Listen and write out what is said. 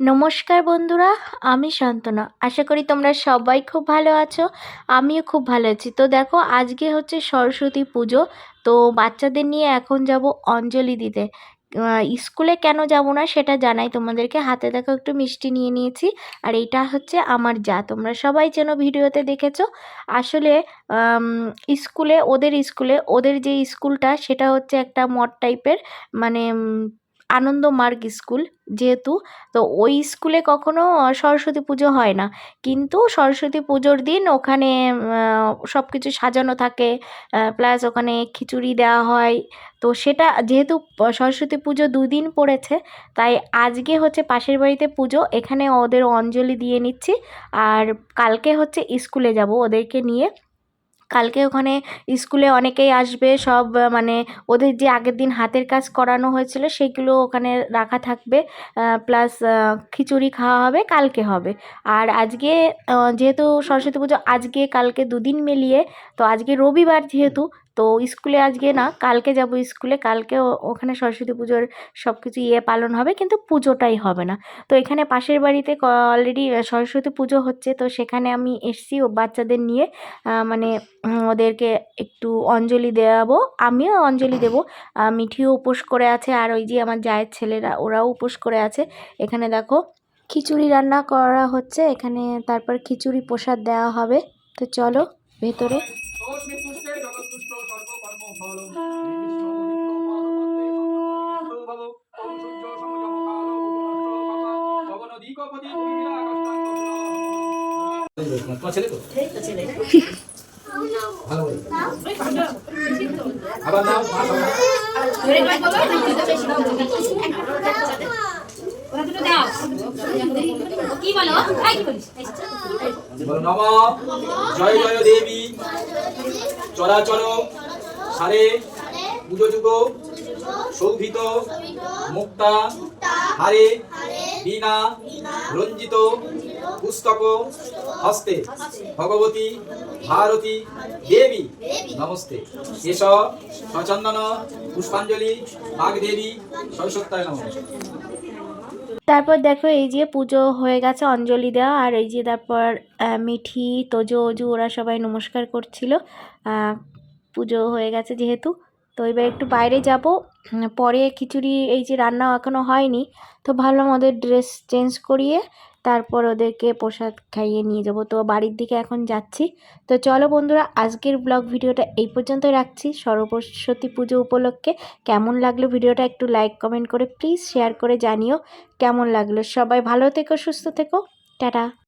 নমস্কার বন্ধুরা, আমি শান্তনা। আশা করি তোমরা সবাই খুব ভালো আছো। আমিও খুব ভালো আছি। তো দেখো, আজকে হচ্ছে সরস্বতী পুজো। তো বাচ্চাদের নিয়ে এখন যাব অঞ্জলি দিতে। স্কুলে কেন যাব না সেটা জানাই তোমাদেরকে। হাতে দেখো একটু মিষ্টি নিয়ে নিয়েছি। আর এইটা হচ্ছে আমার যা, তোমরা সবাই যেন ভিডিওতে দেখেছো। আসলে আম, স্কুলে ওদের যে স্কুলটা সেটা হচ্ছে একটা মঠ টাইপের, মানে আনন্দমার্গ স্কুল যেহেতু। তো ওই স্কুলে কখনো সরস্বতী পুজো হয় না, কিন্তু সরস্বতী পুজোর দিন ওখানে সব কিছু সাজানো থাকে, প্লাস ওখানে খিচুড়ি দেওয়া হয়। তো সেটা যেহেতু সরস্বতী পুজো 2 দিন পড়েছে, তাই আজকে হচ্ছে পাশের বাড়িতে পুজো, এখানে ওদের অঞ্জলি দিয়ে নিচ্ছি। আর কালকে হচ্ছে স্কুলে যাব ওদেরকে নিয়ে। কালকে ওখানে স্কুলে অনেকেই আসবে, সব মানে ওদের যে আগের দিন হাতের কাজ করানো হয়েছিল সেগুলো ওখানে রাখা থাকবে, প্লাস খিচুড়ি খাওয়া হবে, কালকে হবে। আর আজকে যেহেতু সরস্বতী পুজো আজকে কালকে 2 দিন মিলিয়ে, তো আজকে রবিবার যেহেতু, তো স্কুলে আজকে না, কালকে যাব স্কুলে। কালকে ওখানে সরস্বতী পুজোর সব কিছু পালন হবে, কিন্তু পুজোটাই হবে না। তো এখানে পাশের বাড়িতে অলরেডি সরস্বতী পুজো হচ্ছে, তো সেখানে আমি এসছি ও বাচ্চাদের নিয়ে, মানে ওদেরকে একটু অঞ্জলি দেওয়াবো, আমিও অঞ্জলি দেবো। মিঠিও উপোস করে আছে, আর ওই যে আমার জায়ের ছেলেরা ওরাও উপোস করে আছে। এখানে দেখো খিচুড়ি রান্না করা হচ্ছে এখানে, তারপর খিচুড়ি প্রসাদ দেওয়া হবে। তো চলো ভেতরে। তোমার ছেলে তো ভালো বলে আবার নাও কি বলো বলো নম জয় জয় দেবী চরাচর সারে পুজো যুগ শোভিত মুক্তা হারে বীণা রঞ্জিত পুস্তক হস্তে ভগবতী ভারতী দেবী নমস্তে এস সচন্দন পুষ্পাঞ্জলি বাগদেবী সরস্বত্যায় নমঃ। তারপর দেখো এই যে পুজো হয়ে গেছে, অঞ্জলি দেওয়া, আর এই যে তারপর মিঠি তোজো অজু ওরা সবাই নমস্কার করছিল। পুজো হয়ে গেছে যেহেতু, তো এবার একটু বাইরে যাব। পরে খিচুড়ি এই যে রান্না এখনও হয়নি, তো ভাবলাম ওদের ড্রেস চেঞ্জ করিয়ে তারপর ওদেরকে প্রসাদ খাইয়ে নিয়ে যাব। তো বাড়ির দিকে এখন যাচ্ছি। তো চলো বন্ধুরা, আজকের ব্লগ ভিডিওটা এই পর্যন্তই রাখছি। সরস্বতী পুজো উপলক্ষে কেমন লাগলো ভিডিওটা একটু লাইক কমেন্ট করে প্লিজ শেয়ার করে জানিও কেমন লাগলো। সবাই ভালো থেকো, সুস্থ থেকো, টাটা।